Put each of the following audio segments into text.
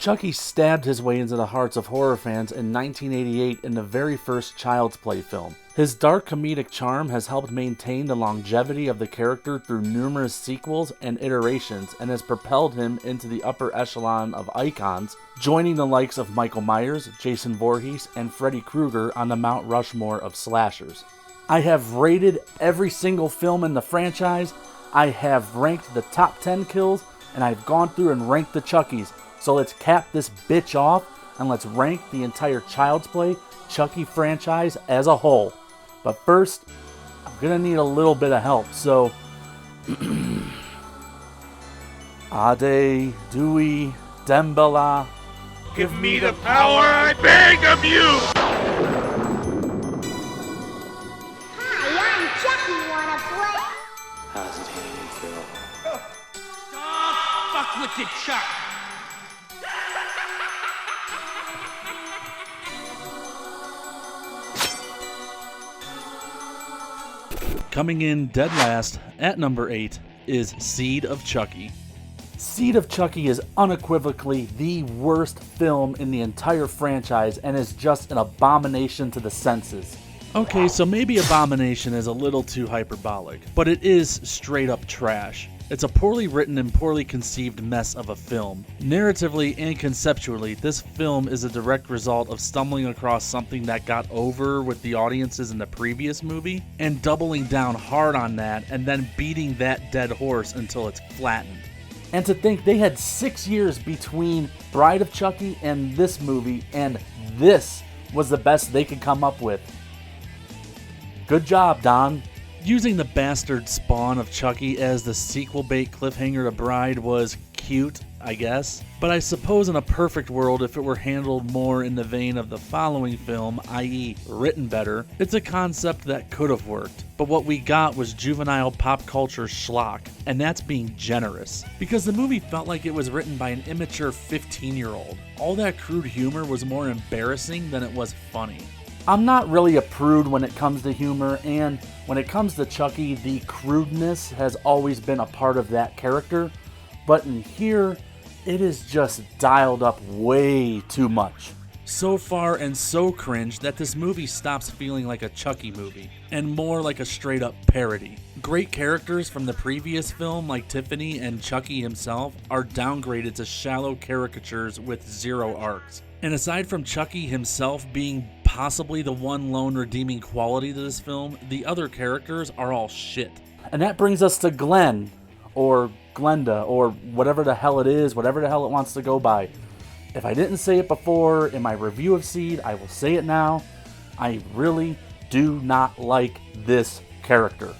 Chucky stabbed his way into the hearts of horror fans in 1988 in the very first Child's Play film. His dark comedic charm has helped maintain the longevity of the character through numerous sequels and iterations and has propelled him into the upper echelon of icons, joining the likes of Michael Myers, Jason Voorhees, and Freddy Krueger on the Mount Rushmore of slashers. I have rated every single film in the franchise, I have ranked the top 10 kills, and I've gone through and ranked the Chuckies. So let's cap this bitch off and let's rank the entire Child's Play Chucky franchise as a whole. But first, I'm gonna need a little bit of help, so Ade, Dewey, Dembala. Give me the power, I beg of you! Hi, I'm Chucky. Wanna play? How's it hitting, Phil? Don't fuck with the Chuck! Coming in dead last, at number 8, is Seed of Chucky. Seed of Chucky is unequivocally the worst film in the entire franchise and is just an abomination to the senses. Okay, so maybe abomination is a little too hyperbolic, but it is straight up trash. It's a poorly written and poorly conceived mess of a film. Narratively and conceptually, this film is a direct result of stumbling across something that got over with the audiences in the previous movie and doubling down hard on that and then beating that dead horse until it's flattened. And to think they had 6 years between Bride of Chucky and this movie, and this was the best they could come up with. Good job, Don. Using the bastard spawn of Chucky as the sequel bait cliffhanger to Bride was cute, I guess. But I suppose in a perfect world, if it were handled more in the vein of the following film, i.e. written better, it's a concept that could have worked. But what we got was juvenile pop culture schlock, and that's being generous. Because the movie felt like it was written by an immature 15-year-old. All that crude humor was more embarrassing than it was funny. I'm not really a prude when it comes to humor, and when it comes to Chucky, the crudeness has always been a part of that character, but in here, it is just dialed up way too much. So far and so cringe that this movie stops feeling like a Chucky movie, and more like a straight up parody. Great characters from the previous film like Tiffany and Chucky himself are downgraded to shallow caricatures with zero arcs. And aside from Chucky himself being possibly the one lone redeeming quality to this film, the other characters are all shit. And that brings us to Glenn, or Glenda, or whatever the hell it is, whatever the hell it wants to go by. If I didn't say it before in my review of Seed, I will say it now. I really do not like this character.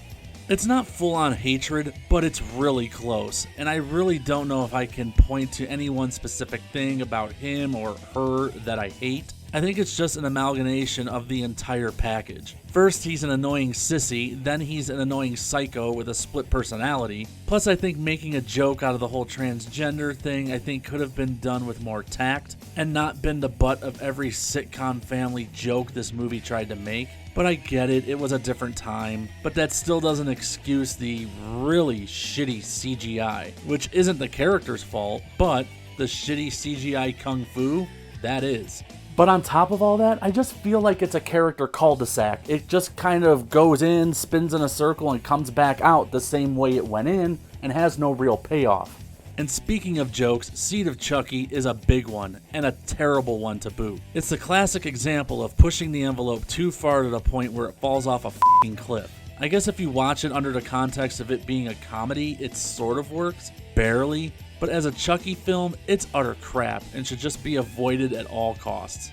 It's not full-on hatred, but it's really close, and I really don't know if I can point to any one specific thing about him or her that I hate. I think it's just an amalgamation of the entire package. First, he's an annoying sissy, then he's an annoying psycho with a split personality. Plus, I think making a joke out of the whole transgender thing I think could have been done with more tact, and not been the butt of every sitcom family joke this movie tried to make. But I get it, it was a different time, but that still doesn't excuse the really shitty CGI, which isn't the character's fault, but the shitty CGI kung fu, that is. But on top of all that, I just feel like it's a character cul-de-sac. It just kind of goes in, spins in a circle, and comes back out the same way it went in, and has no real payoff. And speaking of jokes, Seed of Chucky is a big one, and a terrible one to boot. It's the classic example of pushing the envelope too far to the point where it falls off a f***ing cliff. I guess if you watch it under the context of it being a comedy, it sort of works, barely, but as a Chucky film, it's utter crap and should just be avoided at all costs.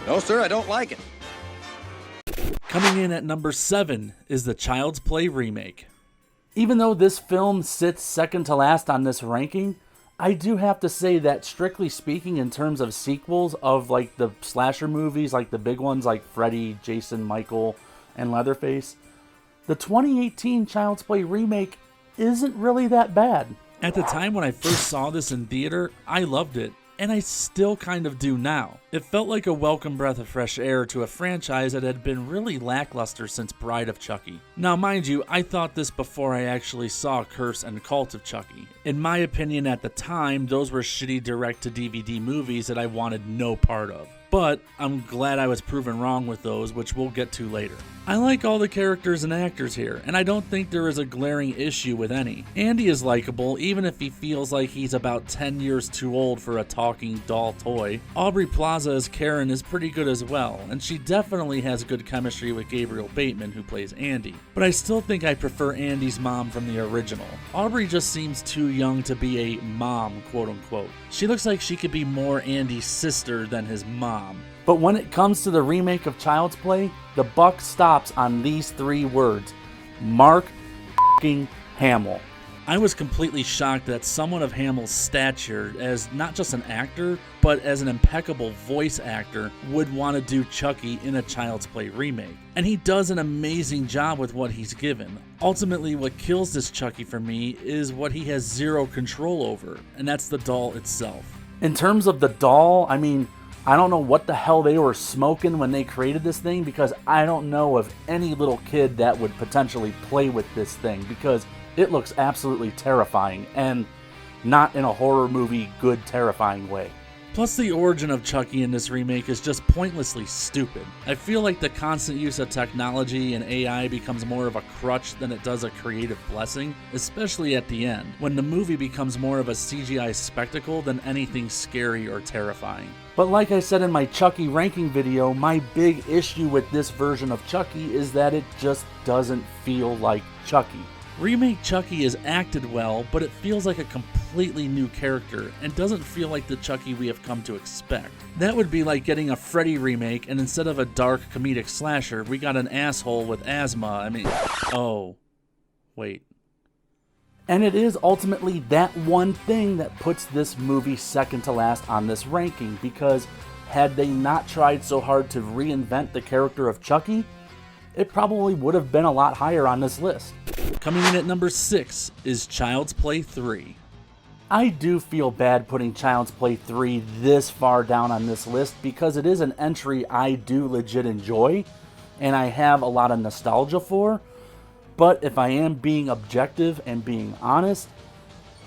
No, sir, I don't like it. Coming in at number 7 is the Child's Play remake. Even though this film sits second to last on this ranking, I do have to say that strictly speaking in terms of sequels of like the slasher movies, like the big ones like Freddy, Jason, Michael, and Leatherface, the 2018 Child's Play remake isn't really that bad. At the time when I first saw this in theater, I loved it. and I still kind of do now. It felt like a welcome breath of fresh air to a franchise that had been really lackluster since Bride of Chucky. Now mind you, I thought this before I actually saw Curse and Cult of Chucky. In my opinion at the time, those were shitty direct-to-DVD movies that I wanted no part of. But I'm glad I was proven wrong with those, which we'll get to later. I like all the characters and actors here, and I don't think there is a glaring issue with any. Andy is likable, even if he feels like he's about 10 years too old for a talking doll toy. Aubrey Plaza as Karen is pretty good as well, and she definitely has good chemistry with Gabriel Bateman, who plays Andy. But I still think I prefer Andy's mom from the original. Aubrey just seems too young to be a mom, quote unquote. She looks like she could be more Andy's sister than his mom. But when it comes to the remake of Child's Play, the buck stops on these 3 words: Mark f***ing Hamill. I was completely shocked that someone of Hamill's stature, as not just an actor, but as an impeccable voice actor, would want to do Chucky in a Child's Play remake. And he does an amazing job with what he's given. Ultimately, what kills this Chucky for me is what he has zero control over, and that's the doll itself. In terms of the doll, I don't know what the hell they were smoking when they created this thing, because I don't know of any little kid that would potentially play with this thing, because it looks absolutely terrifying, and not in a horror movie good terrifying way. Plus, the origin of Chucky in this remake is just pointlessly stupid. I feel like the constant use of technology and AI becomes more of a crutch than it does a creative blessing, especially at the end, when the movie becomes more of a CGI spectacle than anything scary or terrifying. But like I said in my Chucky ranking video, my big issue with this version of Chucky is that it just doesn't feel like Chucky. Remake Chucky is acted well, but it feels like a completely new character and doesn't feel like the Chucky we have come to expect. That would be like getting a Freddy remake, and instead of a dark comedic slasher, we got an asshole with asthma. Oh, wait. And it is ultimately that one thing that puts this movie second to last on this ranking, because had they not tried so hard to reinvent the character of Chucky, it probably would have been a lot higher on this list. Coming in at number 6 is Child's Play 3. I do feel bad putting Child's Play 3 this far down on this list, because it is an entry I do legit enjoy and I have a lot of nostalgia for. But if I am being objective and being honest,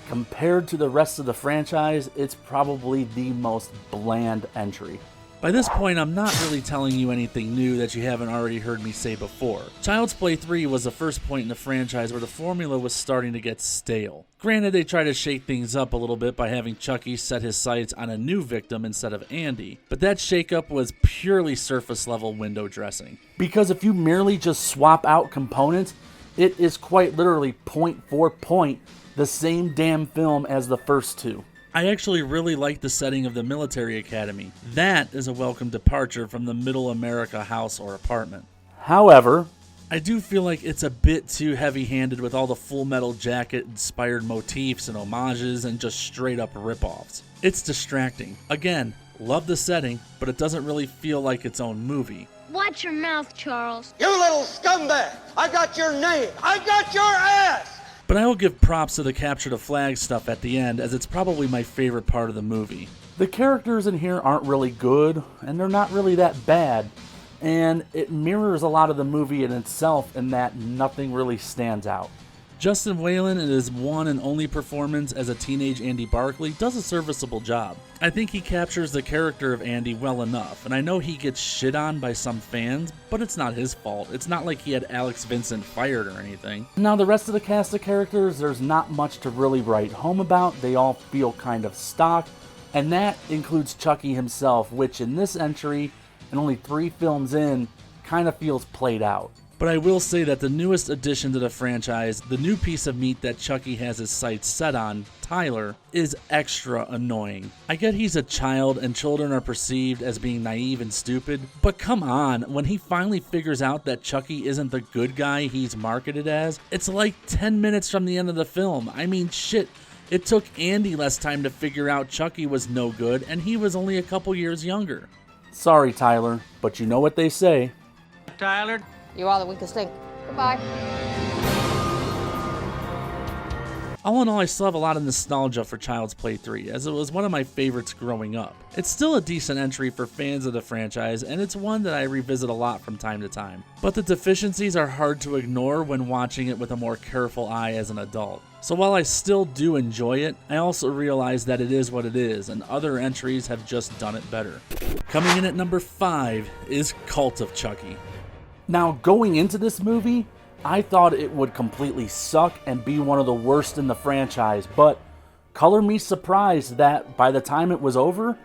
compared to the rest of the franchise, it's probably the most bland entry. By this point, I'm not really telling you anything new that you haven't already heard me say before. Child's Play 3 was the first point in the franchise where the formula was starting to get stale. Granted, they tried to shake things up a little bit by having Chucky set his sights on a new victim instead of Andy, but that shakeup was purely surface level window dressing. Because if you merely just swap out components, it is quite literally point for point the same damn film as the first 2. I actually really like the setting of the military academy. That is a welcome departure from the middle America house or apartment. However, I do feel like it's a bit too heavy-handed with all the Full Metal Jacket inspired motifs and homages and just straight up rip-offs. It's distracting. Again, love the setting, but it doesn't really feel like its own movie. Watch your mouth, Charles. You little scumbag! I got your name! I got your ass! But I will give props to the capture the flag stuff at the end, as it's probably my favorite part of the movie. The characters in here aren't really good, and they're not really that bad, and it mirrors a lot of the movie in itself in that nothing really stands out. Justin Whalen, in his one and only performance as a teenage Andy Barclay, does a serviceable job. I think he captures the character of Andy well enough, and I know he gets shit on by some fans, but it's not his fault. It's not like he had Alex Vincent fired or anything. Now, the rest of the cast of characters, there's not much to really write home about. They all feel kind of stock, and that includes Chucky himself, which in this entry, and only 3 films in, kind of feels played out. But I will say that the newest addition to the franchise, the new piece of meat that Chucky has his sights set on, Tyler, is extra annoying. I get he's a child and children are perceived as being naive and stupid, but come on, when he finally figures out that Chucky isn't the good guy he's marketed as, it's like 10 minutes from the end of the film. Shit, it took Andy less time to figure out Chucky was no good, and he was only a couple years younger. Sorry, Tyler, but you know what they say. Tyler? You are the weakest link. Goodbye. All in all, I still have a lot of nostalgia for Child's Play 3, as it was one of my favorites growing up. It's still a decent entry for fans of the franchise, and it's one that I revisit a lot from time to time. But the deficiencies are hard to ignore when watching it with a more careful eye as an adult. So while I still do enjoy it, I also realize that it is what it is, and other entries have just done it better. Coming in at number 5 is Cult of Chucky. Now, going into this movie, I thought it would completely suck and be one of the worst in the franchise, but color me surprised that by the time it was over,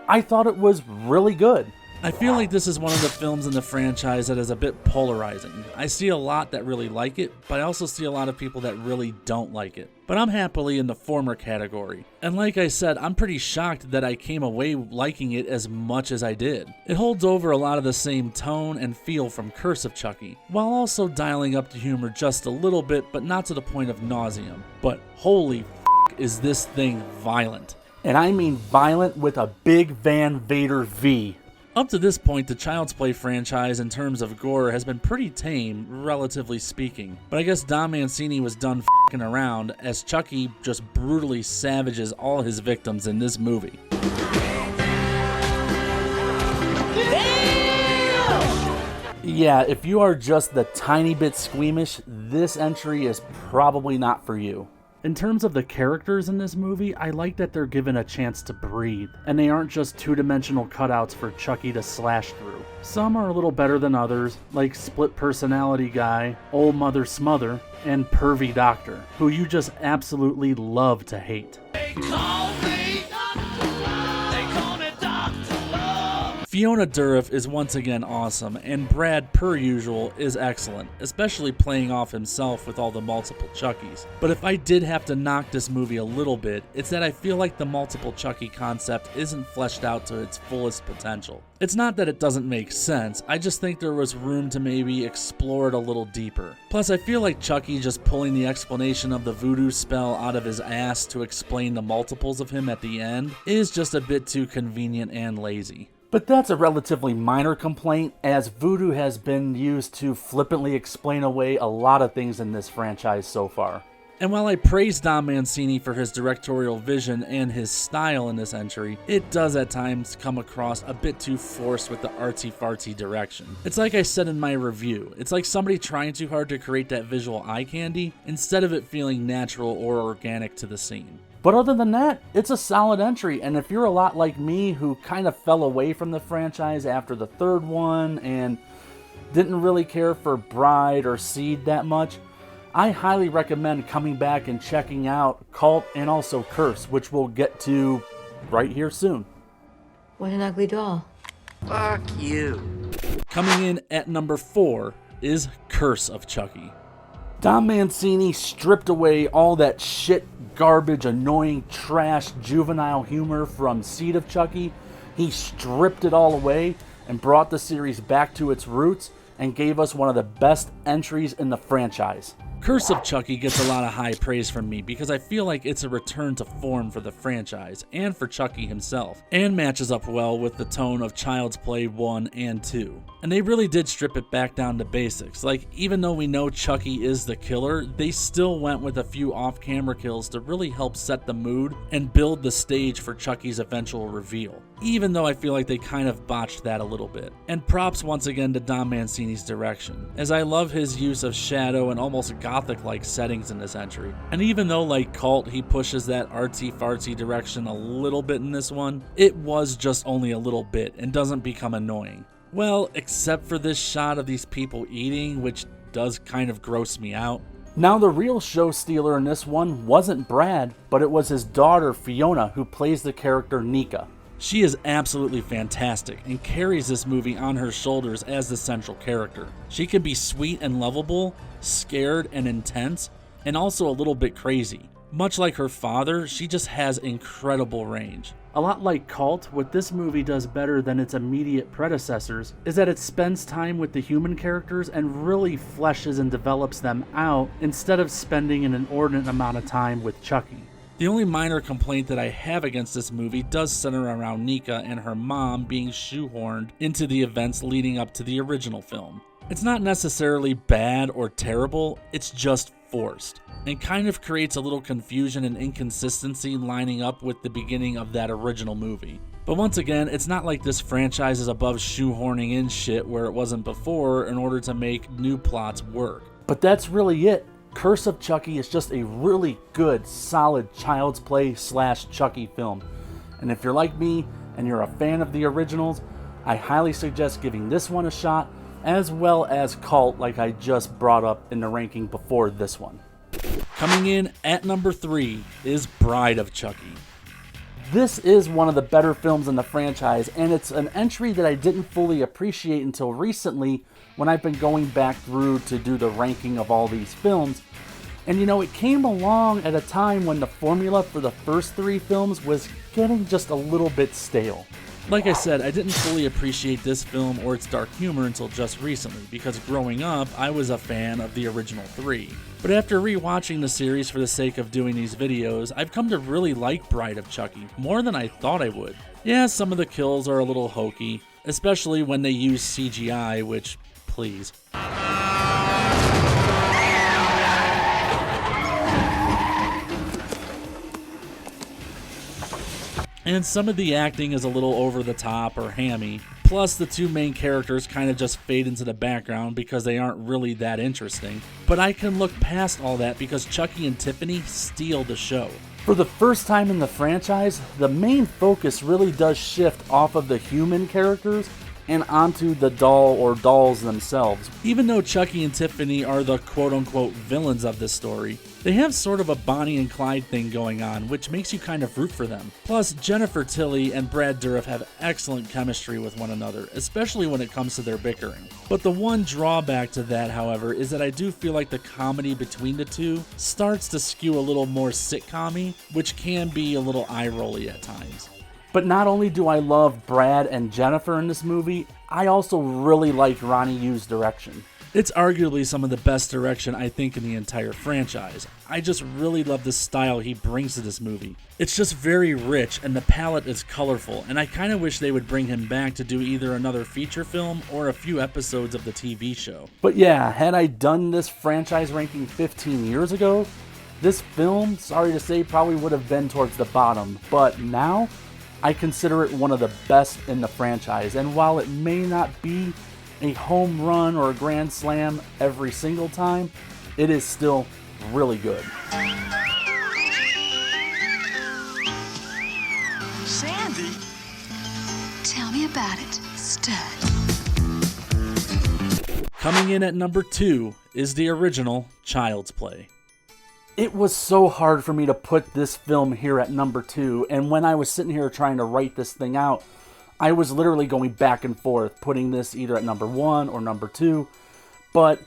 I thought it was really good. I feel like this is one of the films in the franchise that is a bit polarizing. I see a lot that really like it, but I also see a lot of people that really don't like it. But I'm happily in the former category. And like I said, I'm pretty shocked that I came away liking it as much as I did. It holds over a lot of the same tone and feel from Curse of Chucky, while also dialing up the humor just a little bit, but not to the point of nauseum. But holy f***, is this thing violent. And I mean violent with a big Van Vader V. Up to this point, the Child's Play franchise in terms of gore has been pretty tame, relatively speaking. But I guess Don Mancini was done f***ing around, as Chucky just brutally savages all his victims in this movie. Yeah, if you are just the tiny bit squeamish, this entry is probably not for you. In terms of the characters in this movie, I like that they're given a chance to breathe, and they aren't just two-dimensional cutouts for Chucky to slash through. Some are a little better than others, like Split Personality Guy, Old Mother Smother, and Pervy Doctor, who you just absolutely love to hate. Fiona Dourif is once again awesome, and Brad, per usual, is excellent, especially playing off himself with all the multiple Chuckies. But if I did have to knock this movie a little bit, it's that I feel like the multiple Chucky concept isn't fleshed out to its fullest potential. It's not that it doesn't make sense, I just think there was room to maybe explore it a little deeper. Plus, I feel like Chucky just pulling the explanation of the voodoo spell out of his ass to explain the multiples of him at the end is just a bit too convenient and lazy. But that's a relatively minor complaint, as voodoo has been used to flippantly explain away a lot of things in this franchise so far. And while I praise Don Mancini for his directorial vision and his style in this entry, it does at times come across a bit too forced with the artsy-fartsy direction. It's like I said in my review, it's like somebody trying too hard to create that visual eye candy, instead of it feeling natural or organic to the scene. But other than that, it's a solid entry, and if you're a lot like me who kind of fell away from the franchise after the third one and didn't really care for Bride or Seed that much, I highly recommend coming back and checking out Cult and also Curse, which we'll get to right here soon. What an ugly doll. Fuck you. Coming in at number 4 is Curse of Chucky. Don Mancini stripped away all that shit, garbage, annoying, trash, juvenile humor from Seed of Chucky. He stripped it all away and brought the series back to its roots and gave us one of the best entries in the franchise. Curse of Chucky gets a lot of high praise from me because I feel like it's a return to form for the franchise and for Chucky himself, and matches up well with the tone of Child's Play 1 and 2. And they really did strip it back down to basics. Like, even though we know Chucky is the killer, they still went with a few off-camera kills to really help set the mood and build the stage for Chucky's eventual reveal. Even though I feel like they kind of botched that a little bit. And props once again to Don Mancini's direction, as I love his use of shadow and almost gothic-like settings in this entry. And even though, like Cult, he pushes that artsy-fartsy direction a little bit in this one, it was just only a little bit and doesn't become annoying. Well, except for this shot of these people eating, which does kind of gross me out. Now, the real show stealer in this one wasn't Brad, but it was his daughter Fiona, who plays the character Nika. She is absolutely fantastic and carries this movie on her shoulders as the central character. She can be sweet and lovable, scared and intense, and also a little bit crazy. Much like her father, she just has incredible range. A lot like Cult, what this movie does better than its immediate predecessors is that it spends time with the human characters and really fleshes and develops them out instead of spending an inordinate amount of time with Chucky. The only minor complaint that I have against this movie does center around Nika and her mom being shoehorned into the events leading up to the original film. It's not necessarily bad or terrible, it's just forced, and kind of creates a little confusion and inconsistency lining up with the beginning of that original movie. But once again, it's not like this franchise is above shoehorning in shit where it wasn't before in order to make new plots work. But that's really it. Curse of Chucky is just a really good, solid Child's Play / Chucky film. And if you're like me and you're a fan of the originals, I highly suggest giving this one a shot, as well as Cult, like I just brought up in the ranking before this one. Coming in at number 3 is Bride of Chucky. This is one of the better films in the franchise, and it's an entry that I didn't fully appreciate until recently when I've been going back through to do the ranking of all these films. And you know, it came along at a time when the formula for the first 3 films was getting just a little bit stale. Like I said, I didn't fully appreciate this film or its dark humor until just recently, because growing up, I was a fan of the original 3. But after rewatching the series for the sake of doing these videos, I've come to really like Bride of Chucky, more than I thought I would. Yeah, some of the kills are a little hokey, especially when they use CGI, which, please. And some of the acting is a little over the top or hammy. Plus, the 2 main characters kind of just fade into the background because they aren't really that interesting. But I can look past all that because Chucky and Tiffany steal the show. For the first time in the franchise, the main focus really does shift off of the human characters and onto the doll or dolls themselves. Even though Chucky and Tiffany are the quote-unquote villains of this story, they have sort of a Bonnie and Clyde thing going on, which makes you kind of root for them. Plus, Jennifer Tilly and Brad Dourif have excellent chemistry with one another, especially when it comes to their bickering. But the one drawback to that, however, is that I do feel like the comedy between the two starts to skew a little more sitcom-y, which can be a little eye-rolly at times. But not only do I love Brad and Jennifer in this movie, I also really like Ronnie Yu's direction. It's arguably some of the best direction I think in the entire franchise. I just really love the style he brings to this movie. It's just very rich and the palette is colorful, and I kind of wish they would bring him back to do either another feature film or a few episodes of the TV show. But yeah, had I done this franchise ranking 15 years ago, this film, sorry to say, probably would have been towards the bottom, but now I consider it one of the best in the franchise, and while it may not be a home run or a grand slam every single time, it is still really good. Sandy? Tell me about it, stud. Coming in at number 2 is the original Child's Play. It was so hard for me to put this film here at number 2, and when I was sitting here trying to write this thing out, I was literally going back and forth, putting this either at number 1 or number 2, but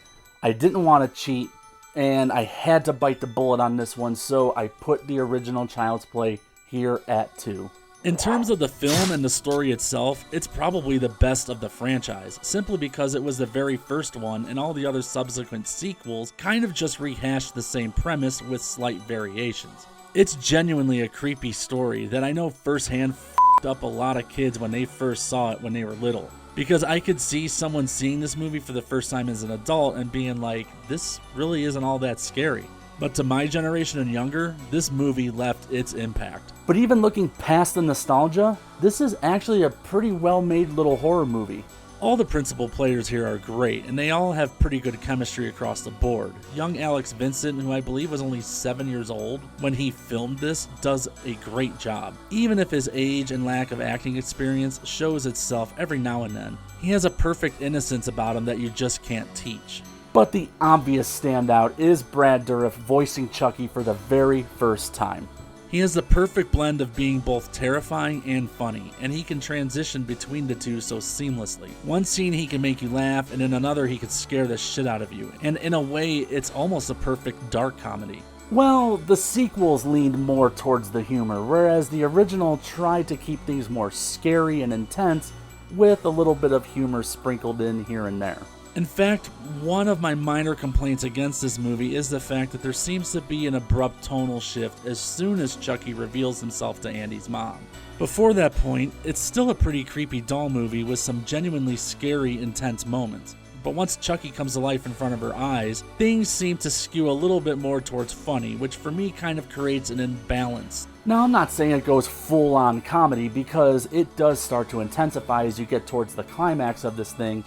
I didn't want to cheat, and I had to bite the bullet on this one, so I put the original Child's Play here at 2. In terms of the film and the story itself, it's probably the best of the franchise, simply because it was the very first one, and all the other subsequent sequels kind of just rehashed the same premise with slight variations. It's genuinely a creepy story that I know firsthand f***ed up a lot of kids when they first saw it when they were little. Because I could see someone seeing this movie for the first time as an adult and being like, this really isn't all that scary. But to my generation and younger, this movie left its impact. But even looking past the nostalgia, this is actually a pretty well-made little horror movie. All the principal players here are great, and they all have pretty good chemistry across the board. Young Alex Vincent, who I believe was only 7 years old when he filmed this, does a great job. Even if his age and lack of acting experience shows itself every now and then, he has a perfect innocence about him that you just can't teach. But the obvious standout is Brad Dourif voicing Chucky for the very first time. He has the perfect blend of being both terrifying and funny, and he can transition between the two so seamlessly. One scene he can make you laugh, and in another he can scare the shit out of you, and in a way it's almost a perfect dark comedy. Well, the sequels leaned more towards the humor, whereas the original tried to keep things more scary and intense, with a little bit of humor sprinkled in here and there. In fact, one of my minor complaints against this movie is the fact that there seems to be an abrupt tonal shift as soon as Chucky reveals himself to Andy's mom. Before that point, it's still a pretty creepy doll movie with some genuinely scary, intense moments. but once Chucky comes to life in front of her eyes, things seem to skew a little bit more towards funny, which for me kind of creates an imbalance. Now, I'm not saying it goes full-on comedy, because it does start to intensify as you get towards the climax of this thing,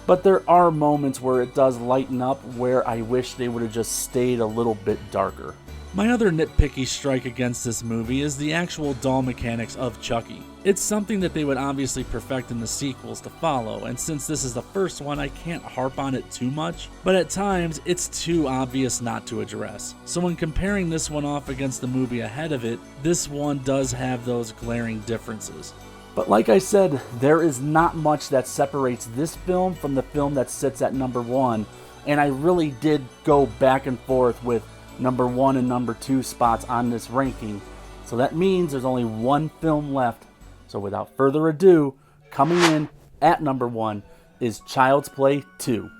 but there are moments where it does lighten up where I wish they would have just stayed a little bit darker. My other nitpicky strike against this movie is the actual doll mechanics of Chucky. It's something that they would obviously perfect in the sequels to follow, and since this is the first one, I can't harp on it too much, but at times, it's too obvious not to address. So when comparing this one off against the movie ahead of it, this one does have those glaring differences. But like I said, there is not much that separates this film from the film that sits at number 1, and I really did go back and forth with number 1 and number 2 spots on this ranking. So that means there's only one film left. So without further ado, coming in at number 1 is Child's Play 2.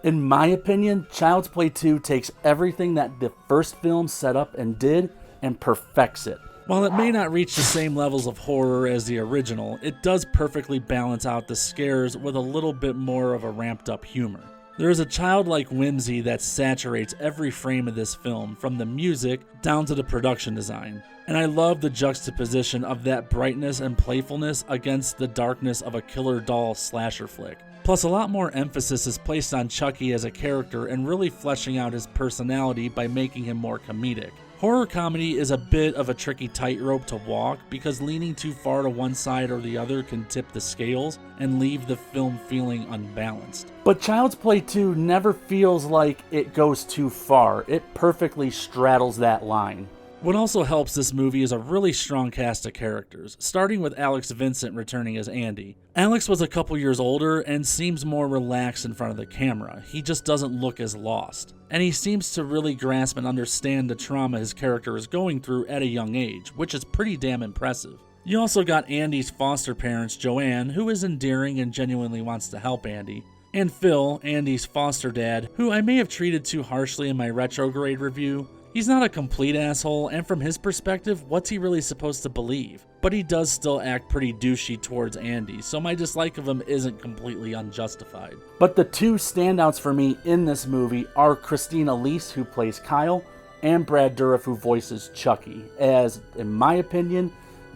In my opinion, Child's Play 2 takes everything that the first film set up and did and perfects it. While it may not reach the same levels of horror as the original, it does perfectly balance out the scares with a little bit more of a ramped up humor. There is a childlike whimsy that saturates every frame of this film, from the music down to the production design. And I love the juxtaposition of that brightness and playfulness against the darkness of a killer doll slasher flick. Plus, a lot more emphasis is placed on Chucky as a character and really fleshing out his personality by making him more comedic. Horror comedy is a bit of a tricky tightrope to walk because leaning too far to one side or the other can tip the scales and leave the film feeling unbalanced. But Child's Play 2 never feels like it goes too far. It perfectly straddles that line. What also helps this movie is a really strong cast of characters, starting with Alex Vincent returning as Andy. Alex was a couple years older and seems more relaxed in front of the camera. He just doesn't look as lost. And he seems to really grasp and understand the trauma his character is going through at a young age, which is pretty damn impressive. You also got Andy's foster parents, Joanne, who is endearing and genuinely wants to help Andy, and Phil, Andy's foster dad, who I may have treated too harshly in my retrograde review. He's not a complete asshole, and from his perspective, what's he really supposed to believe? But he does still act pretty douchey towards Andy, so my dislike of him isn't completely unjustified. But the two standouts for me in this movie are Christina Leese, who plays Kyle, and Brad Dourif, who voices Chucky, as, in my opinion,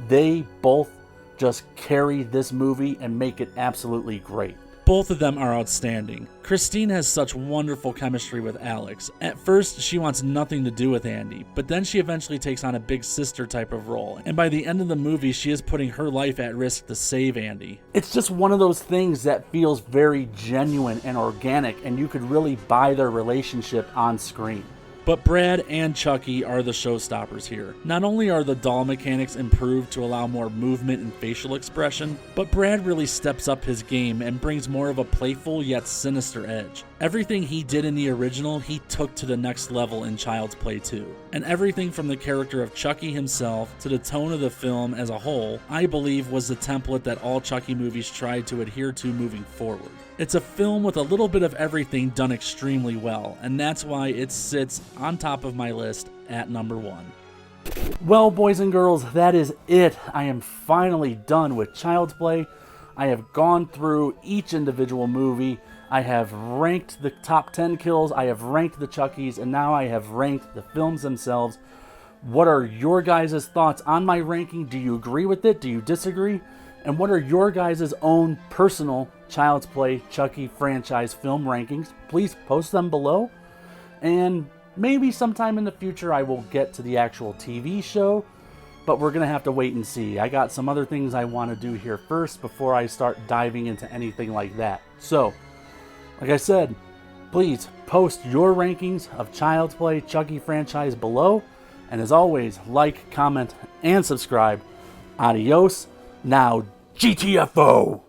they both just carry this movie and make it absolutely great. Both of them are outstanding. Christine has such wonderful chemistry with Alex. At first, she wants nothing to do with Andy, but then she eventually takes on a big sister type of role, and by the end of the movie, she is putting her life at risk to save Andy. It's just one of those things that feels very genuine and organic, and you could really buy their relationship on screen. But Brad and Chucky are the showstoppers here. Not only are the doll mechanics improved to allow more movement and facial expression, but Brad really steps up his game and brings more of a playful yet sinister edge. Everything he did in the original, he took to the next level in Child's Play 2. And everything from the character of Chucky himself to the tone of the film as a whole, I believe was the template that all Chucky movies tried to adhere to moving forward. It's a film with a little bit of everything done extremely well, and that's why it sits on top of my list at number 1. Well, boys and girls, that is it. I am finally done with Child's Play. I have gone through each individual movie. I have ranked the top 10 kills, I have ranked the Chuckies, and now I have ranked the films themselves. What are your guys' thoughts on my ranking? Do you agree with it? Do you disagree? And what are your guys' own personal Child's Play Chucky franchise film rankings? Please post them below. And maybe sometime in the future I will get to the actual TV show, but we're going to have to wait and see. I got some other things I want to do here first before I start diving into anything like that. So, like I said, please post your rankings of Child's Play Chucky franchise below. And as always, like, comment, and subscribe. Adios. Now, GTFO!